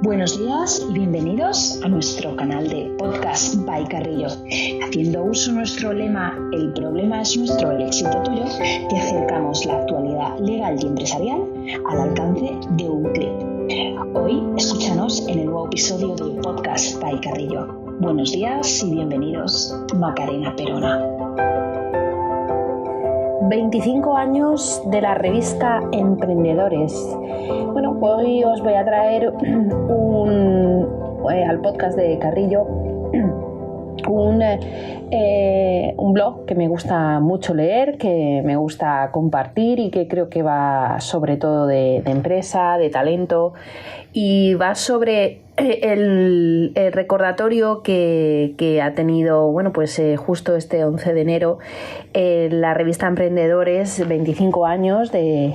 Buenos días y bienvenidos a nuestro canal de Podcast by Carrillo. Haciendo uso de nuestro lema "El problema es nuestro, el éxito tuyo", te acercamos la actualidad legal y empresarial al alcance de un clic. Hoy escúchanos en el nuevo episodio de Podcast by Carrillo. Buenos días y bienvenidos, Macarena Perona. 25 años de la revista Emprendedores. Bueno, hoy os voy a traer al podcast de Carrillo un blog que me gusta mucho leer, que me gusta compartir y que creo que va sobre todo de empresa, de talento, y va sobre el recordatorio que ha tenido, justo este 11 de enero, la revista Emprendedores, 25 años de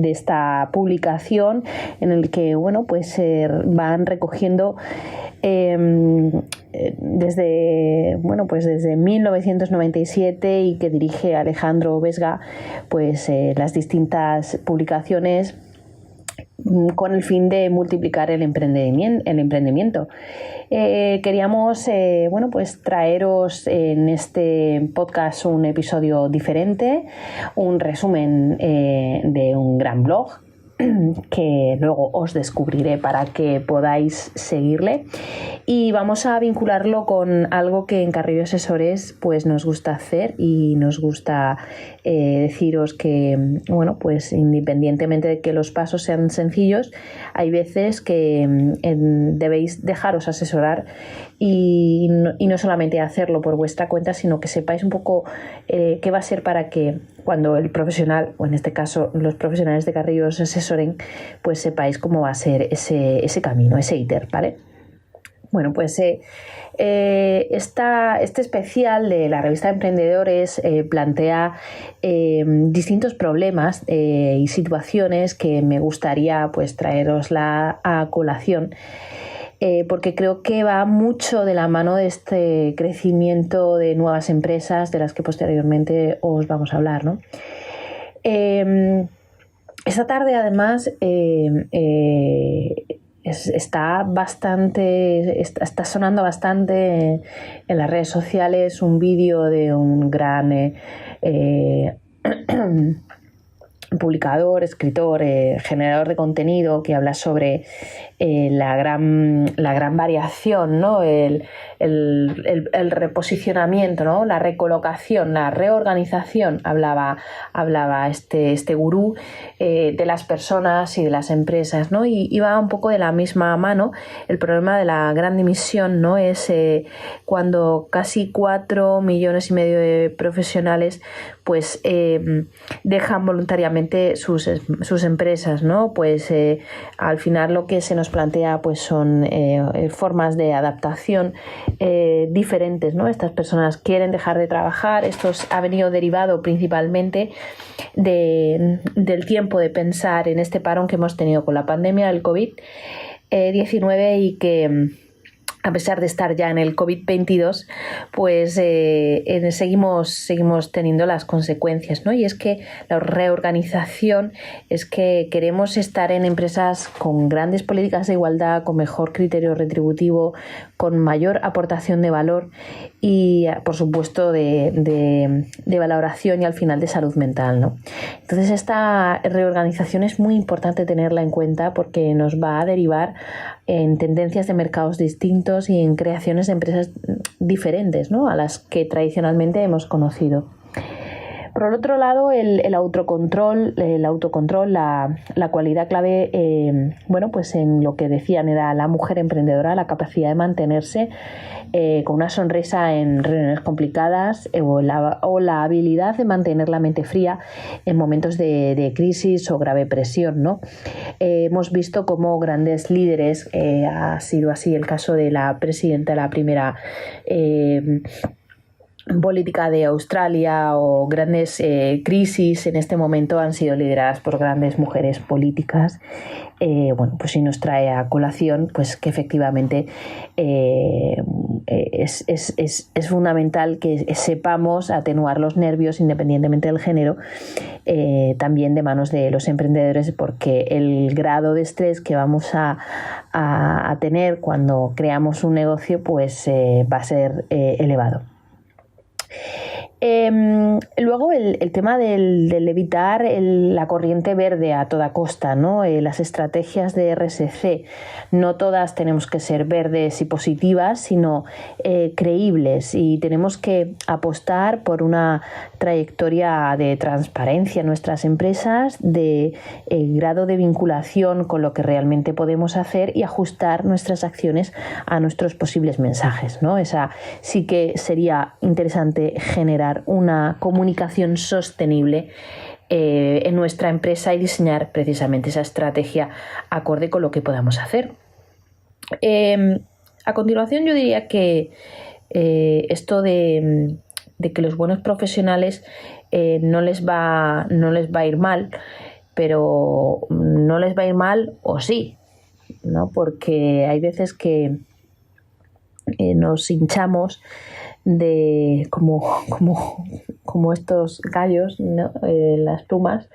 esta publicación, en el que van recogiendo desde 1997 y que dirige Alejandro Vesga, las distintas publicaciones con el fin de multiplicar el emprendimiento. Queríamos traeros en este podcast un episodio diferente, un resumen de un gran blog que luego os descubriré para que podáis seguirle, y vamos a vincularlo con algo que en Carrillo Asesores nos gusta hacer, y nos gusta deciros que independientemente de que los pasos sean sencillos, hay veces que debéis dejaros asesorar y no solamente hacerlo por vuestra cuenta, sino que sepáis un poco qué va a ser para que cuando el profesional, o en este caso los profesionales de Carrillo os asesoren, pues sepáis cómo va a ser ese camino, ese íter, ¿vale? Este especial de la revista Emprendedores plantea distintos problemas y situaciones que me gustaría traerosla a colación, porque creo que va mucho de la mano de este crecimiento de nuevas empresas de las que posteriormente os vamos a hablar, ¿no? Esta tarde, además, está sonando bastante en las redes sociales un vídeo de un gran publicador, escritor, generador de contenido, que habla sobre la gran variación, ¿no? El reposicionamiento, ¿no? La recolocación, la reorganización, hablaba este gurú, de las personas y de las empresas, ¿no? Y va un poco de la misma mano. El problema de la gran dimisión, ¿no? Es cuando casi 4,5 millones de profesionales dejan voluntariamente sus empresas, ¿no? Al final lo que se nos plantea son formas de adaptación diferentes, ¿no? Estas personas quieren dejar de trabajar. Esto ha venido derivado principalmente del tiempo de pensar en este parón que hemos tenido con la pandemia del COVID-19, y que a pesar de estar ya en el COVID-22, seguimos teniendo las consecuencias, ¿no? Y es que la reorganización es que queremos estar en empresas con grandes políticas de igualdad, con mejor criterio retributivo, con mayor aportación de valor y, por supuesto, de valoración y al final de salud mental, ¿no? Entonces, esta reorganización es muy importante tenerla en cuenta, porque nos va a derivar en tendencias de mercados distintos y en creaciones de empresas diferentes, ¿no?, a las que tradicionalmente hemos conocido. Por el otro lado, el autocontrol, la cualidad clave, en lo que decían era la mujer emprendedora, la capacidad de mantenerse con una sonrisa en reuniones complicadas, o la habilidad de mantener la mente fría en momentos de crisis o grave presión, ¿no? Hemos visto cómo grandes líderes, ha sido así el caso de la presidenta de la primera política de Australia, o grandes crisis en este momento han sido lideradas por grandes mujeres políticas. Y nos trae a colación que efectivamente es fundamental que sepamos atenuar los nervios independientemente del género, también de manos de los emprendedores, porque el grado de estrés que vamos a tener cuando creamos un negocio pues va a ser elevado. Luego el tema del evitar la corriente verde a toda costa, ¿no? Las estrategias de RSC, no todas tenemos que ser verdes y positivas, sino creíbles, y tenemos que apostar por una trayectoria de transparencia en nuestras empresas, de grado de vinculación con lo que realmente podemos hacer y ajustar nuestras acciones a nuestros posibles mensajes, ¿no? Esa sí que sería interesante generar una comunicación sostenible en nuestra empresa y diseñar precisamente esa estrategia acorde con lo que podamos hacer. A continuación, yo diría que esto de que los buenos profesionales no les va a ir mal, pero no les va a ir mal o sí, ¿no? Porque hay veces que nos hinchamos de como estos gallos, ¿no? Las plumas,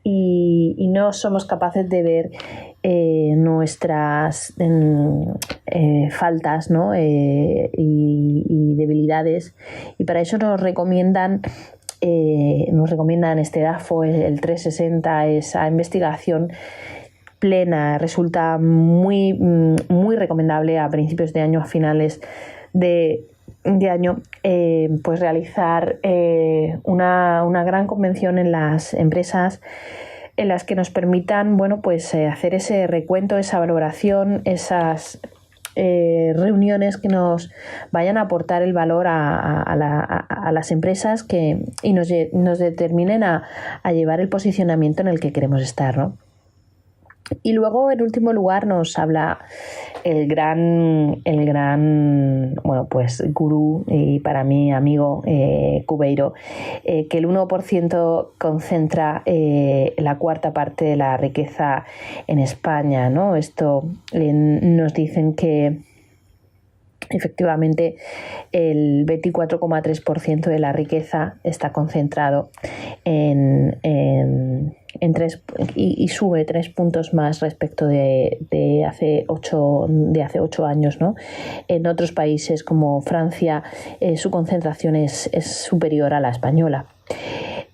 y no somos capaces de ver nuestras faltas, ¿no? Y debilidades, y para eso nos recomiendan este DAFO, el 360, esa investigación plena. Resulta muy, muy recomendable a principios de año, a finales de año, pues realizar una gran convención en las empresas en las que nos permitan, bueno, pues hacer ese recuento, esa valoración, esas reuniones que nos vayan a aportar el valor a las empresas y nos determinen a llevar el posicionamiento en el que queremos estar, ¿no? Y luego, en último lugar, nos habla el gran bueno, pues gurú y para mí amigo, Cubeiro, que el 1% concentra la cuarta parte de la riqueza en España, ¿no? Esto nos dicen que efectivamente el 24,3% de la riqueza está concentrado en 3, y sube 3 puntos más respecto de hace 8 años, ¿no? En otros países como Francia su concentración es superior a la española.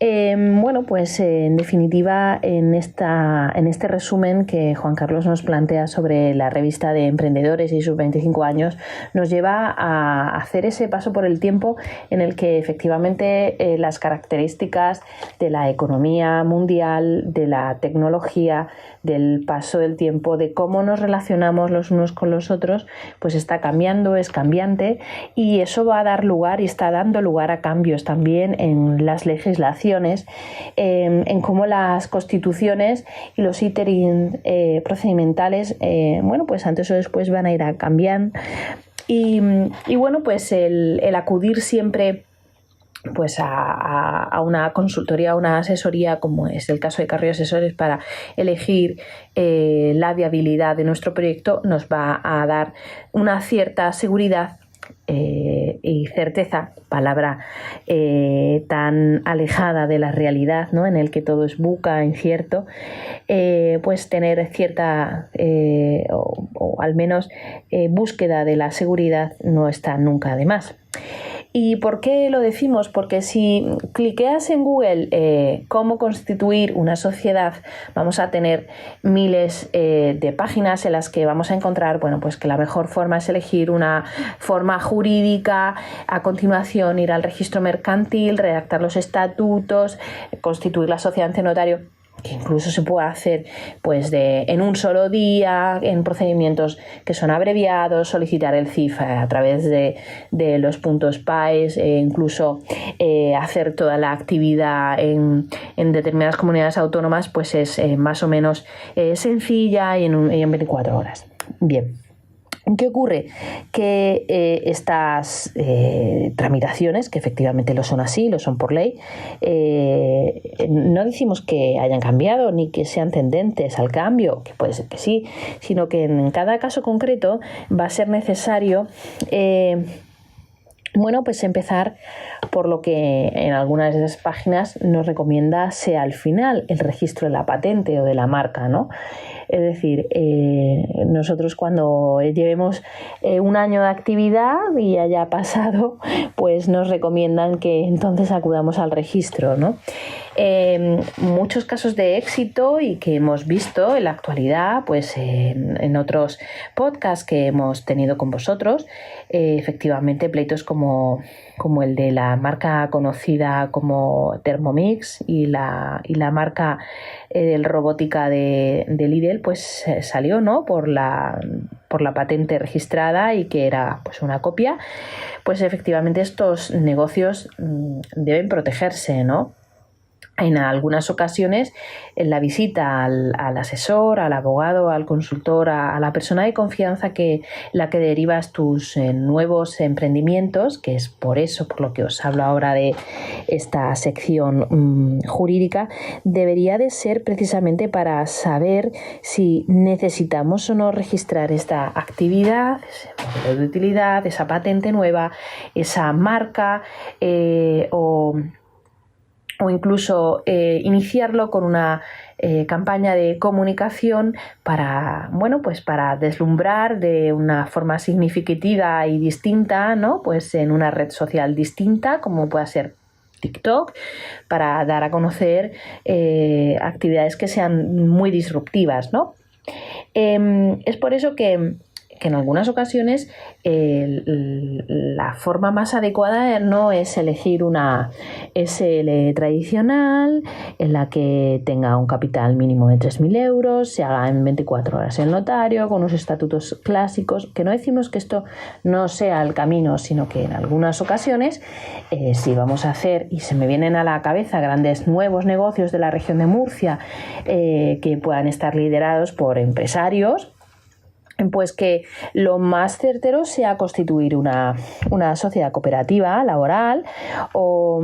Bueno, pues en definitiva, en este resumen que Juan Carlos nos plantea sobre la revista de emprendedores y sus 25 años, nos lleva a hacer ese paso por el tiempo en el que efectivamente las características de la economía mundial, de la tecnología, del paso del tiempo, de cómo nos relacionamos los unos con los otros, pues está cambiando, es cambiante, y eso va a dar lugar y está dando lugar a cambios también en las legislaciones, en cómo las constituciones y los iterim procedimentales, bueno, pues antes o después van a ir a cambiar, y bueno, pues el acudir siempre pues a una consultoría, a una asesoría, como es el caso de Carrillo Asesores, para elegir la viabilidad de nuestro proyecto, nos va a dar una cierta seguridad y certeza, palabra tan alejada de la realidad, ¿no? En el que todo es buca, incierto, pues tener cierta o al menos búsqueda de la seguridad no está nunca de más. ¿Y por qué lo decimos? Porque si cliqueas en Google cómo constituir una sociedad, vamos a tener miles de páginas en las que vamos a encontrar, bueno, pues que la mejor forma es elegir una forma jurídica, a continuación ir al registro mercantil, redactar los estatutos, constituir la sociedad ante notario, que incluso se puede hacer pues en un solo día, en procedimientos que son abreviados, solicitar el CIF a través de los puntos PAES, incluso hacer toda la actividad en determinadas comunidades autónomas, pues es más o menos sencilla y en 24 horas. Bien. ¿Qué ocurre? Que estas tramitaciones, que efectivamente lo son así, lo son por ley, no decimos que hayan cambiado ni que sean tendentes al cambio, que puede ser que sí, sino que en cada caso concreto va a ser necesario pues empezar por lo que en algunas de esas páginas nos recomienda sea al final el registro de la patente o de la marca, ¿no? Es decir, nosotros cuando llevemos un año de actividad y haya pasado, pues nos recomiendan que entonces acudamos al registro, ¿no? Muchos casos de éxito y que hemos visto en la actualidad, pues en otros podcasts que hemos tenido con vosotros, efectivamente pleitos como el de la marca conocida como Thermomix y la marca del robótica de Lidl, pues salió, ¿no? por la patente registrada y que era pues una copia. Pues efectivamente estos negocios deben protegerse, ¿no? En algunas ocasiones, en la visita al asesor, al abogado, al consultor, a la persona de confianza la que derivas tus nuevos emprendimientos, que es por eso por lo que os hablo ahora de esta sección jurídica, debería de ser precisamente para saber si necesitamos o no registrar esta actividad, ese modelo de utilidad, esa patente nueva, esa marca o incluso iniciarlo con una campaña de comunicación para deslumbrar de una forma significativa y distinta, ¿no? Pues en una red social distinta, como pueda ser TikTok, para dar a conocer actividades que sean muy disruptivas, ¿no? Es por eso que en algunas ocasiones la forma más adecuada no es elegir una SL tradicional en la que tenga un capital mínimo de 3.000 euros, se haga en 24 horas el notario, con unos estatutos clásicos, que no decimos que esto no sea el camino, sino que en algunas ocasiones, si vamos a hacer, y se me vienen a la cabeza grandes nuevos negocios de la región de Murcia que puedan estar liderados por empresarios, pues que lo más certero sea constituir una sociedad cooperativa laboral o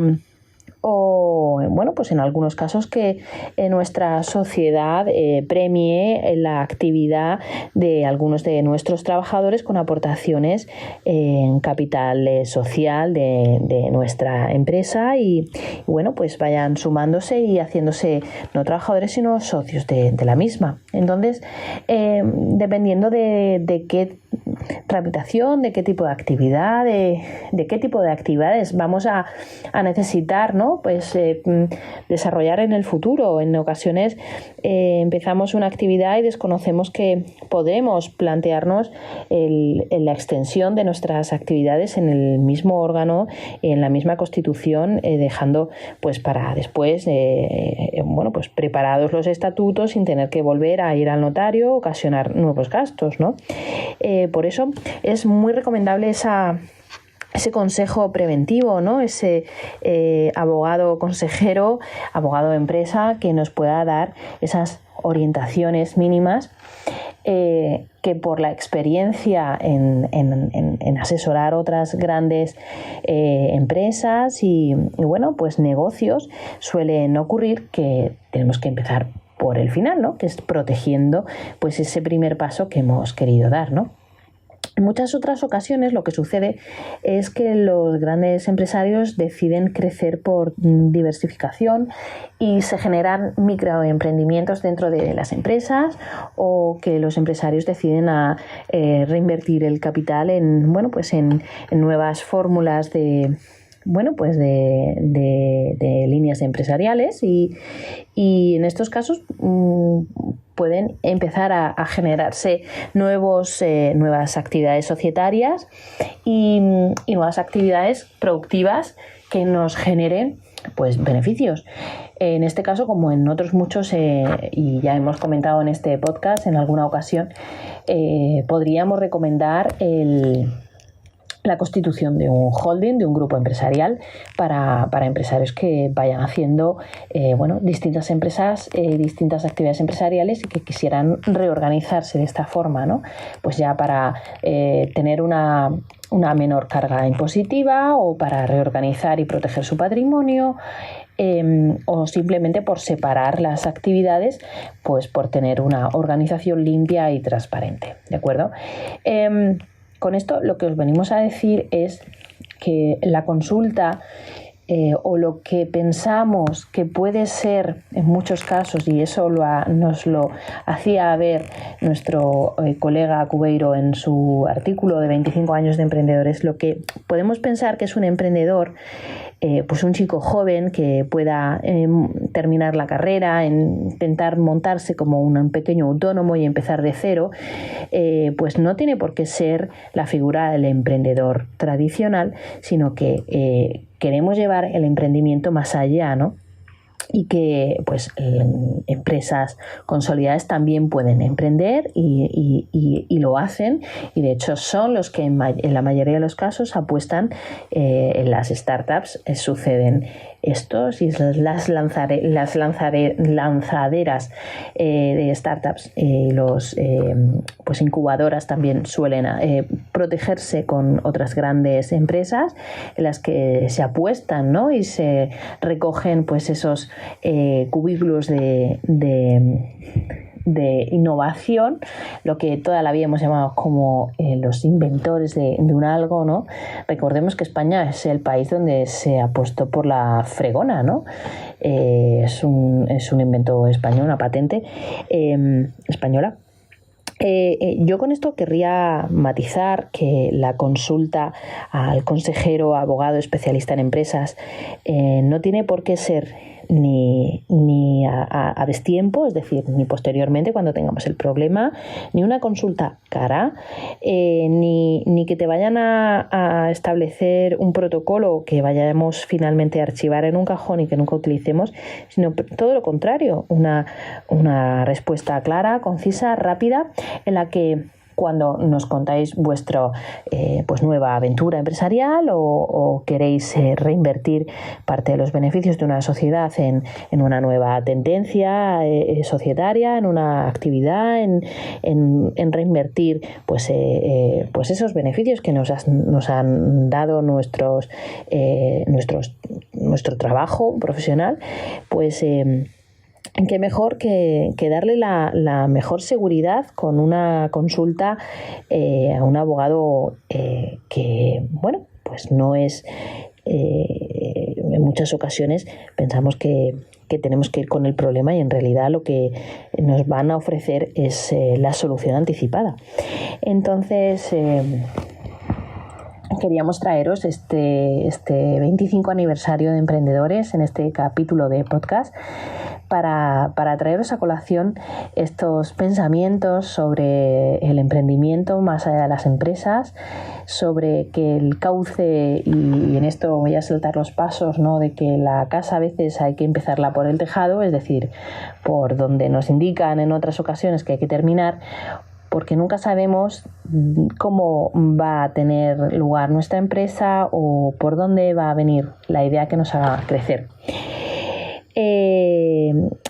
pues en algunos casos que nuestra sociedad premie la actividad de algunos de nuestros trabajadores con aportaciones en capital social de nuestra empresa y pues vayan sumándose y haciéndose no trabajadores sino socios de la misma. Entonces, dependiendo de qué tramitación, de qué tipo de actividad, de qué tipo de actividades vamos a necesitar, ¿no? Pues desarrollar en el futuro. En ocasiones empezamos una actividad y desconocemos que podemos plantearnos la extensión de nuestras actividades en el mismo órgano, en la misma constitución, dejando pues para después pues preparados los estatutos sin tener que volver a ir al notario, ocasionar nuevos gastos, ¿no? Por eso es muy recomendable ese consejo preventivo, ¿no? Ese abogado consejero, abogado de empresa que nos pueda dar esas orientaciones mínimas que por la experiencia en asesorar otras grandes empresas y pues negocios suelen ocurrir que tenemos que empezar por el final, ¿no? Que es protegiendo pues ese primer paso que hemos querido dar, ¿no? En muchas otras ocasiones lo que sucede es que los grandes empresarios deciden crecer por diversificación y se generan microemprendimientos dentro de las empresas o que los empresarios deciden reinvertir el capital en nuevas fórmulas de líneas empresariales y en estos casos pueden empezar a generarse nuevas actividades societarias y nuevas actividades productivas que nos generen pues beneficios. En este caso, como en otros muchos, y ya hemos comentado en este podcast en alguna ocasión, podríamos recomendar la constitución de un holding, de un grupo empresarial para empresarios que vayan haciendo distintas empresas, distintas actividades empresariales y que quisieran reorganizarse de esta forma, ¿no? Pues ya para tener una menor carga impositiva o para reorganizar y proteger su patrimonio, o simplemente por separar las actividades, pues por tener una organización limpia y transparente, ¿de acuerdo? Con esto lo que os venimos a decir es que la consulta o lo que pensamos que puede ser en muchos casos, y eso nos lo hacía ver nuestro colega Cubeiro en su artículo de 25 años de emprendedores, lo que podemos pensar que es un emprendedor, pues un chico joven que pueda terminar la carrera, intentar montarse como un pequeño autónomo y empezar de cero, pues no tiene por qué ser la figura del emprendedor tradicional, sino que queremos llevar el emprendimiento más allá, ¿no? Y que pues empresas consolidadas también pueden emprender y lo hacen, y de hecho son los que en la mayoría de los casos apuestan en las startups. Suceden estos y las lanzaderas de startups, pues incubadoras también suelen protegerse con otras grandes empresas en las que se apuestan, ¿no? Y se recogen pues esos cubículos de innovación, lo que toda la vida hemos llamado como los inventores de un algo, ¿no? Recordemos que España es el país donde se apostó por la fregona, ¿no? Es un invento español, una patente española. Yo con esto querría matizar que la consulta al consejero, abogado especialista en empresas no tiene por qué ser ni a destiempo, es decir, ni posteriormente cuando tengamos el problema, ni una consulta cara, ni que te vayan a establecer un protocolo que vayamos finalmente a archivar en un cajón y que nunca utilicemos, sino todo lo contrario, una respuesta clara, concisa, rápida, en la que cuando nos contáis vuestra pues nueva aventura empresarial o queréis reinvertir parte de los beneficios de una sociedad en una nueva tendencia societaria, en una actividad, en reinvertir pues esos beneficios que nos han dado nuestro trabajo profesional, pues qué mejor que darle la mejor seguridad con una consulta a un abogado que, bueno, pues no es... en muchas ocasiones pensamos que tenemos que ir con el problema y en realidad lo que nos van a ofrecer es la solución anticipada. Entonces... queríamos traeros este 25 aniversario de Emprendedores en este capítulo de podcast para traeros a colación estos pensamientos sobre el emprendimiento más allá de las empresas, sobre que el cauce, y en esto voy a saltar los pasos, ¿no?, de que la casa a veces hay que empezarla por el tejado, es decir, por donde nos indican en otras ocasiones que hay que terminar, porque nunca sabemos cómo va a tener lugar nuestra empresa o por dónde va a venir la idea que nos haga crecer.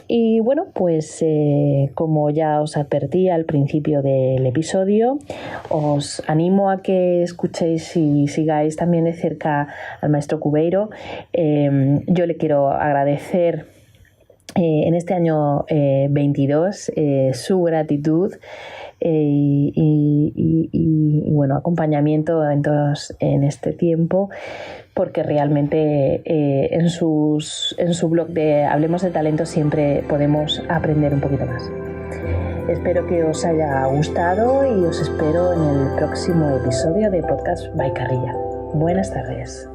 Y bueno, pues como ya os advertí al principio del episodio, os animo a que escuchéis y sigáis también de cerca al maestro Cubeiro. Yo le quiero agradecer en este año 22 su gratitud y bueno, acompañamiento en este tiempo, porque realmente en su blog de Hablemos de Talento siempre podemos aprender un poquito más. Espero que os haya gustado y os espero en el próximo episodio de Podcast by Carrilla. Buenas tardes.